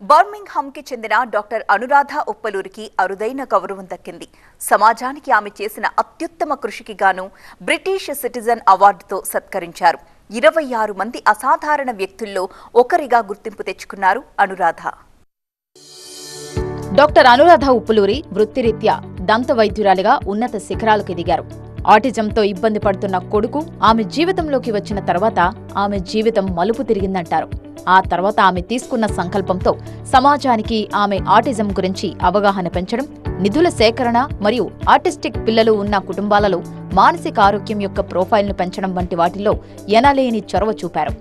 బర్మింగ్హామ్కి చెందిన డాక్టర్ అనురాధ ఉప్పలూరికి అరుదైన గౌరవం దక్కింది. సమాజానికి ఆమె చేసిన అత్యుత్తమ కృషికి గాను బ్రిటిష్ సిటిజన్ అవార్డుతో సత్కరించారు. 26 మంది అసాధారణ వ్యక్తుల్లో ఒకరిగా గుర్తింపు తెచ్చుకున్నారు అనురాధ. డాక్టర్ అనురాధ ఉప్పలూరి వృత్తిరీత్యా దంత వైద్యురాలిగా ఉన్నత శిఖరాలకు ఎదిగారు. ఆటిజంతో ఇబ్బంది పడుతున్న కొడుకు ఆమె జీవితంలోకి వచ్చిన తర్వాత ఆమె జీవితం మలుపు తిరిగిందంటారు. ఆ తర్వాత ఆమె తీసుకున్న సంకల్పంతో సమాజానికి ఆమె ఆటిజం గురించి అవగాహన పెంచడం, నిధుల సేకరణ మరియు ఆటిస్టిక్ పిల్లలు ఉన్న కుటుంబాలలో మానసిక ఆరోగ్యం యొక్క ప్రొఫైల్ను పెంచడం వంటి వాటిల్లో ఎనలేని చొరవ చూపారు.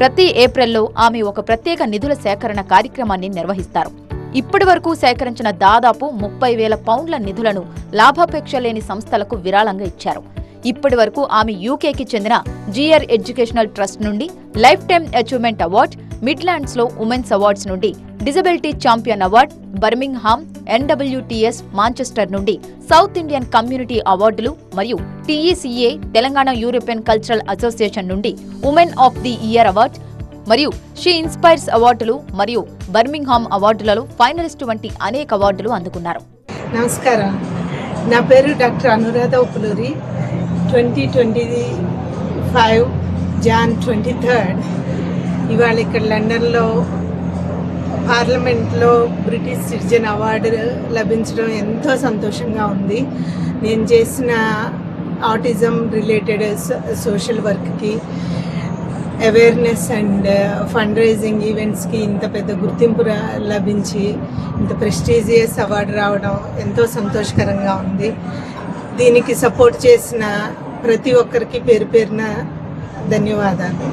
ప్రతి ఏప్రిల్లో ఆమె ఒక ప్రత్యేక నిధుల సేకరణ కార్యక్రమాన్ని నిర్వహిస్తారు. ఇప్పటి వరకు సేకరించిన దాదాపు 30,000 పౌండ్ల నిధులను లాభాపేక్ష లేని సంస్థలకు విరాళంగా ఇచ్చారు. ఇప్పటి వరకు ఆమె యూకేకి చెందిన జిఆర్ ఎడ్యుకేషనల్ ట్రస్ట్ నుండి life time achievement award, Midlands లో ఉమెన్స్ అవార్డ్స్ నుండి disability champion award, Birmingham, NWTS Manchester నుండి సౌత్ ఇండియన్ కమ్యూనిటీ అవార్డులు మరియు TECA Telangana European cultural association నుండి woman of the year award మరియు షీ ఇన్స్పైర్స్ అవార్డులు మరియు బర్మింగ్హామ్ అవార్డులలో ఫైనలిస్టు వంటి అనేక అవార్డులు అందుకున్నారు. నమస్కారం, నా పేరు డాక్టర్ అనురాధ ఉప్పలూరి. 2025 జాన్ 23 ఇవాళ ఇక్కడ లండన్లో పార్లమెంట్లో బ్రిటిష్ సిటిజన్ అవార్డు లభించడం ఎంతో సంతోషంగా ఉంది. నేను చేసిన ఆటిజం రిలేటెడ్ సోషల్ వర్క్కి, అవేర్నెస్ అండ్ ఫండ్ రైజింగ్ ఈవెంట్స్కి ఇంత పెద్ద గుర్తింపు లభించి ఇంత ప్రెస్టీజియస్ అవార్డు రావడం ఎంతో సంతోషకరంగా ఉంది. దీనికి సపోర్ట్ చేసిన ప్రతి ఒక్కరికి పేరు పేరున ధన్యవాదాలు.